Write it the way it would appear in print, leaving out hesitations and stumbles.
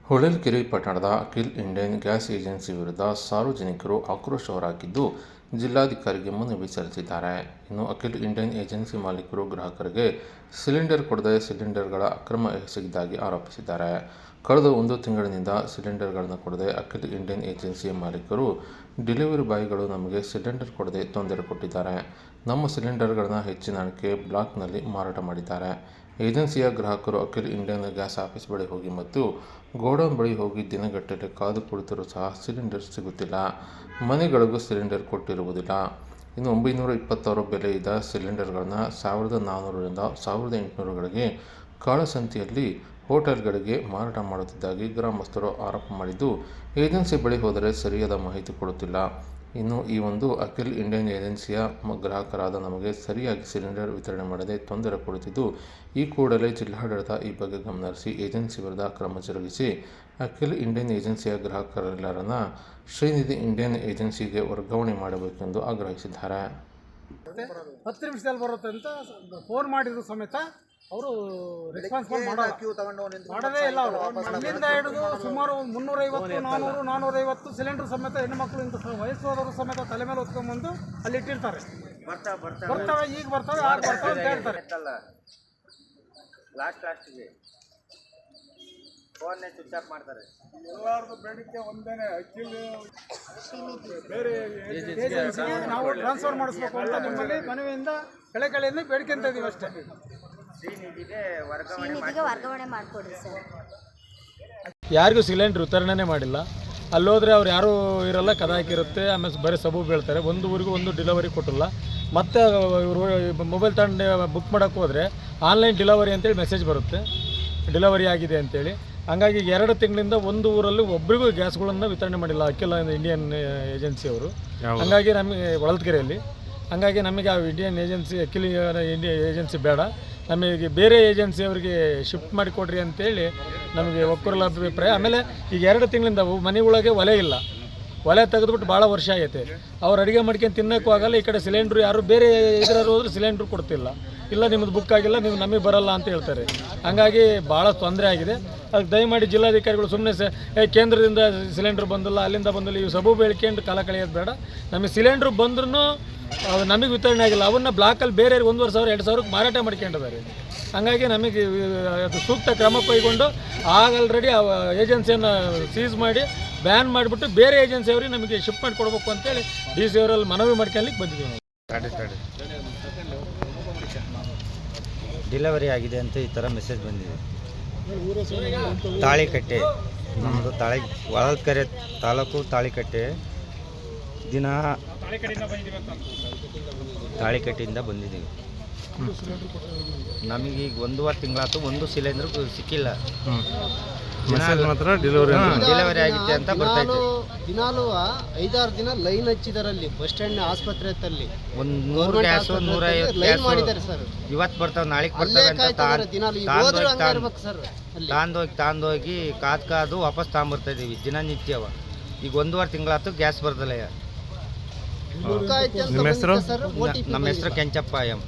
ಹೊಳಲ್ಕೆರೆ ಪಟ್ಟಣದ Akhil Indian gas agency ವಿರುದ್ಧ ಸಾರ್ವಜನಿಕರು ಆಕ್ರೋಶ ಹೊರಹಾಕಿದ್ದು ಜಿಲ್ಲಾಧಿಕಾರಿಗೆ ಮನವಿ ಸಲ್ಲಿಸಿದ್ದಾರೆ. ಇನ್ನು ಅಖಿಲ್ ಇಂಡಿಯನ್ ಏಜೆನ್ಸಿ ಮಾಲೀಕರು ಗ್ರಾಹಕರಿಗೆ ಸಿಲಿಂಡರ್ ಕೊಡದೆ ಸಿಲಿಂಡರ್ಗಳ ಅಕ್ರಮ ಎಸಗಿದ್ದಾಗಿ ಆರೋಪಿಸಿದ್ದಾರೆ. ಕಳೆದ 1 ತಿಂಗಳಿನಿಂದ ಸಿಲಿಂಡರ್ಗಳನ್ನು ಕೊಡದೆ ಅಖಿಲ್ ಇಂಡಿಯನ್ ಏಜೆನ್ಸಿಯ ಮಾಲೀಕರು ಡೆಲಿವರಿ ಬಾಯ್ಗಳು ನಮಗೆ ಸಿಲಿಂಡರ್ ಕೊಡದೆ ತೊಂದರೆ ಕೊಟ್ಟಿದ್ದಾರೆ. ನಮ್ಮ ಸಿಲಿಂಡರ್ಗಳನ್ನು ಹೆಚ್ಚಿನ ಹಣಕ್ಕೆ ಬ್ಲಾಕ್ನಲ್ಲಿ ಮಾರಾಟ ಮಾಡಿದ್ದಾರೆ. ಏಜೆನ್ಸಿಯ ಗ್ರಾಹಕರು ಅಖಿಲ್ ಇಂಡಿಯನ್ ಗ್ಯಾಸ್ ಆಫೀಸ್ ಬಳಿ ಹೋಗಿ ಮತ್ತು ಗೋಡೌನ್ ಬಳಿ ಹೋಗಿ ದಿನಗಟ್ಟಲೆ ಕಾದು ಕುಳಿತರೂ ಸಹ ಸಿಲಿಂಡರ್ ಸಿಗುತ್ತಿಲ್ಲ. ಮನೆಗಳಿಗೂ ಸಿಲಿಂಡರ್ ಕೊಟ್ಟಿರುವುದಿಲ್ಲ. ಇನ್ನು 926 ಬೆಲೆ ಇದ್ದ ಸಿಲಿಂಡರ್ಗಳನ್ನು 1400ರಿಂದ 1800ಗಳಿಗೆ ಕಾಳಸಂತೆಯಲ್ಲಿ ಹೋಟೆಲ್ಗಳಿಗೆ ಮಾರಾಟ ಮಾಡುತ್ತಿದ್ದಾಗಿ ಗ್ರಾಮಸ್ಥರು ಆರೋಪ ಮಾಡಿದ್ದು, ಏಜೆನ್ಸಿ ಬಳಿ ಹೋದರೆ ಸರಿಯಾದ ಮಾಹಿತಿ ಕೊಡುತ್ತಿಲ್ಲ. ಇನ್ನು ಈ ಒಂದು ಅಖಿಲ್ ಇಂಡಿಯನ್ ಏಜೆನ್ಸಿಯ ಗ್ರಾಹಕರಾದ ನಮಗೆ ಸರಿಯಾಗಿ ಸಿಲಿಂಡರ್ ವಿತರಣೆ ಮಾಡದೆ ತೊಂದರೆ ಕೊಡುತ್ತಿದ್ದು, ಈ ಕೂಡಲೇ ಜಿಲ್ಲಾಡಳಿತ ಈ ಬಗ್ಗೆ ಗಮನಹರಿಸಿ ಏಜೆನ್ಸಿ ವಿರುದ್ಧ ಕ್ರಮ ಜರುಗಿಸಿ ಅಖಿಲ್ ಇಂಡಿಯನ್ ಏಜೆನ್ಸಿಯ ಗ್ರಾಹಕರೆಲ್ಲರನ್ನ ಶ್ರೀನಿಧಿ ಇಂಡಿಯನ್ ಏಜೆನ್ಸಿಗೆ ವರ್ಗಾವಣೆ ಮಾಡಬೇಕೆಂದು ಆಗ್ರಹಿಸಿದ್ದಾರೆ. 10 ನಿಮಿಷದಲ್ಲಿ ಬರುತ್ತೆ ಅಂತ ಫೋನ್ ಮಾಡಿದ್ರು ಸಮೇತ ಅವರು ರೆಸ್ಪಾನ್ಸ್ ಮಾಡೋದೇ ಇಲ್ಲ. ಅವರು ಅಲ್ಲಿಂದ ಹಿಡಿದು ಸುಮಾರು 350, 400, 450 ಸಿಲಿಂಡರ್ ಸಮೇತ ಹೆಣ್ಣುಮಕ್ಳು ಇಂಥ ವಯಸ್ಸಾದವರು ಸಮೇತ ತಲೆ ಮೇಲೆ ಹೊತ್ಕೊಂಡ್ಬಂದು ಅಲ್ಲಿ ಇಟ್ಟಿರ್ತಾರೆ. ಬರ್ತವೆ, ಈಗ ಬರ್ತವೆ, ಆಗ ಬರ್ತವೆ ಅಂತ ಹೇಳ್ತಾರೆ. ಲಾಸ್ಟ್ಗೆ ಫೋನ್ನೇ ಸ್ವಿಚ್ ಆಫ್ ಮಾಡ್ತಾರೆ. ಎಲ್ಲರದು ಬೇಡಿಕೆ ಒಂದೇನೆ, ಅಖಿಲ್ ಬೇರೆ ಏಜೆನ್ಸಿಗೆ ನಾವು ಟ್ರಾನ್ಸ್ಫರ್ ಮಾಡಿಸ್ಬೇಕು ಅಂತ ನಿಮ್ಮಲ್ಲಿ ಮನವಿಯಿಂದ ಕೆಳೆಯಿಂದ ಬೇಡಿಕೆ ಅಂತ ಇದೀವಿ ಅಷ್ಟೇ. ಶ್ರೀನಿಧಿಗೆ ವರ್ಗಾವಣೆ ಮಾಡಿಕೊಡ್ರಿ ಸರ್. ಯಾರಿಗೂ ಸಿಲಿಂಡರ್ ವಿತರಣೆ ಮಾಡಿಲ್ಲ. ಅಲ್ಲೋದ್ರೆ ಅವ್ರು ಯಾರೂ ಇರಲ್ಲ, ಕದ ಹಾಕಿರುತ್ತೆ, ಆಮೇಲೆ ಬರೀ ಸಬು ಬೀಳ್ತಾರೆ. ಒಂದು ಊರಿಗೂ ಒಂದು ಡೆಲಿವರಿ ಕೊಟ್ಟಿಲ್ಲ. ಮತ್ತು ಇವರು ಮೊಬೈಲ್ ತಗೊಂಡು ಬುಕ್ ಮಾಡೋಕ್ಕೆ ಹೋದರೆ ಆನ್ಲೈನ್ ಡೆಲಿವರಿ ಅಂತೇಳಿ ಮೆಸೇಜ್ ಬರುತ್ತೆ, ಡೆಲಿವರಿ ಆಗಿದೆ ಅಂತೇಳಿ. ಹಂಗಾಗಿ 2 ತಿಂಗಳಿಂದ ಒಂದು ಊರಲ್ಲಿ ಒಬ್ಬರಿಗೂ ಗ್ಯಾಸ್ಗಳನ್ನು ವಿತರಣೆ ಮಾಡಿಲ್ಲ ಅಖಿಲ್ ಇಂಡಿಯನ್ ಏಜೆನ್ಸಿಯವರು. ಹಂಗಾಗಿ ನಮಗೆ ಹೊಳಲ್ಕೆರೆಯಲ್ಲಿ ಹಂಗಾಗಿ ನಮಗೆ ಆ Indian agency Akhil Indian agency ಬೇಡ, ನಮಗೆ ಬೇರೆ ಏಜೆನ್ಸಿಯವರಿಗೆ ಶಿಫ್ಟ್ ಮಾಡಿಕೊಡ್ರಿ ಅಂತೇಳಿ ನಮಗೆ ಒಕ್ಕೂರಲ ಅಭಿಪ್ರಾಯ. ಆಮೇಲೆ ಈಗ 2 ತಿಂಗಳಿಂದ ಮನೆ ಒಳಗೆ ಒಲೆ ಇಲ್ಲ, ಒಲೆ ತೆಗೆದುಬಿಟ್ಟು ಭಾಳ ವರ್ಷ ಆಗೈತೆ. ಅವ್ರು ಅಡುಗೆ ಮಾಡ್ಕೊಂಡು ತಿನ್ನೋಕ್ಕೂ ಆಗಲ್ಲ. ಈ ಕಡೆ ಸಿಲಿಂಡ್ರು ಯಾರು ಬೇರೆ ಇದರಲ್ಲಿ ಹೋದ್ರೆ ಸಿಲಿಂಡ್ರು ಕೊಡ್ತಿಲ್ಲ, ಇಲ್ಲ ನಿಮ್ಮದು ಬುಕ್ ಆಗಿಲ್ಲ, ನೀವು ನಮಗೆ ಬರಲ್ಲ ಅಂತ ಹೇಳ್ತಾರೆ. ಹಂಗಾಗಿ ಭಾಳ ತೊಂದರೆ ಆಗಿದೆ. ಅದಕ್ಕೆ ದಯಮಾಡಿ ಜಿಲ್ಲಾಧಿಕಾರಿಗಳು ಸುಮ್ಮನೆ ಕೇಂದ್ರದಿಂದ ಸಿಲಿಂಡ್ರ್ ಬಂದಿಲ್ಲ, ಅಲ್ಲಿಂದ ಬಂದಿಲ್ಲ, ಇವು ಸಬು ಬೆಳ್ಕೊಂಡು ಕಾಲ ಕಳೆಯೋದು ಬೇಡ. ನಮಗೆ ಸಿಲಿಂಡ್ರು ಬಂದ್ರೂ ನಮಗೆ ವಿತರಣೆ ಆಗಿಲ್ಲ. ಅವನ್ನ ಬ್ಲಾಕಲ್ಲಿ ಬೇರೆ 1,500,000 2,000ಕ್ಕೆ ಮಾರಾಟ ಮಾಡ್ಕೊಂಡಿದ್ದಾರೆ. ಹಂಗಾಗಿ ನಮಗೆ ಅದು ಸೂಕ್ತ ಕ್ರಮ ಕೈಗೊಂಡು ಆಲ್ರೆಡಿ ಏಜೆನ್ಸಿಯನ್ನು ಸೀಸ್ ಮಾಡಿ ಬ್ಯಾನ್ ಮಾಡಿಬಿಟ್ಟು ಬೇರೆ ಏಜೆನ್ಸಿಯವ್ರಿಗೆ ನಮಗೆ ಶಿಫ್ಟ್ ಮಾಡಿ ಕೊಡಬೇಕು ಅಂತೇಳಿ DC ಅವರಲ್ಲಿ ಮನವಿ ಮಾಡ್ಕೊಳ್ಳಿಕ್ಕೆ ಬಂದಿದ್ದೀವಿ. ಡೆಲಿವರಿ ಆಗಿದೆ ಅಂತ ಈ ಥರ ಮೆಸೇಜ್ ಬಂದಿದೆ. ತಾಳಿಕಟ್ಟೆ, ನಮ್ಮದು ಹೊಳಲ್ಕೆರೆ ತಾಲೂಕು ತಾಳಿಕಟ್ಟೆ. ದಿನ ತಾಳಿಕಟ್ಟೆಯಿಂದ ಬಂದಿದ್ದೀವಿ. ನಮಗೀಗ 1.5 ತಿಂಗಳಾಯ್ತು, ಒಂದು ಸಿಲಿಂಡರ್ ಸಿಕ್ಕಿಲ್ಲ. ಡೆಲಿವರಿ ಆಗಿತ್ತೆ ಅಂತ ಬರ್ತಾಯಿತ್ತು. ದಿನಾಲು 5-6 ದಿನ ಲೈನ್ ಹಚ್ಚಿದಾರಲ್ಲಿ ಬಸ್ ಸ್ಟ್ಯಾಂಡ್ ಆಸ್ಪತ್ರೆ ಹತ್ತಲ್ಲಿ. ಒಂದು 100 ಗ್ಯಾಸು 150 ಮಾಡಿದ್ದಾರೆ ಸರ್. ಇವತ್ತು ಬರ್ತಾವೆ, ನಾಳೆಗೆ ಬರ್ತವೆ ಅಂತ ತಾಂದೋಗಿ ಕಾದು ವಾಪಸ್ ತಗೊಂಬರ್ತಾ ಇದೀವಿ ದಿನನಿತ್ಯವ. ಈಗ 1.5 ತಿಂಗಳಾಯ್ತು ಗ್ಯಾಸ್ ಬರ್ದಲ್ಲ. ನಮ್ಮ ಹೆಸರು ಕೆಂಚಪ್ಪ ಎಂ.